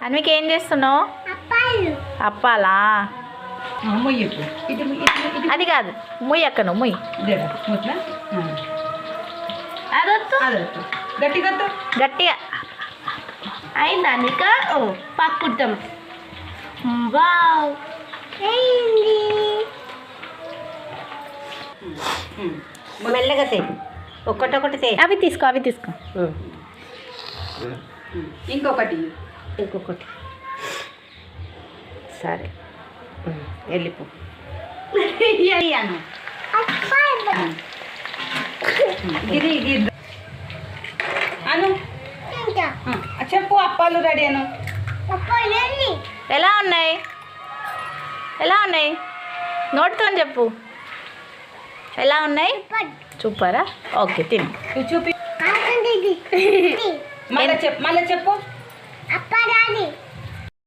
అన్వికి ఏం చేస్తున్నావు? అప్పాలా? అది కాదు, ముయ్యి అక్క నువ్వు ముయ్యి. గట్టిగా అయిందా నీక? పక్కుతాం. మెల్లగా తే, ఒక్కటొకటి తే. అవి తీసుకో ఇంకొకటి సరే వెళ్ళిపో. అను చెప్పు, అప్పాలు రెడీ అను. ఎలా ఉన్నాయి నోటితో చెప్పు. ఎలా ఉన్నాయి? సూపరా? ఓకే తిను. చూపి మళ్ళీ చెప్పు.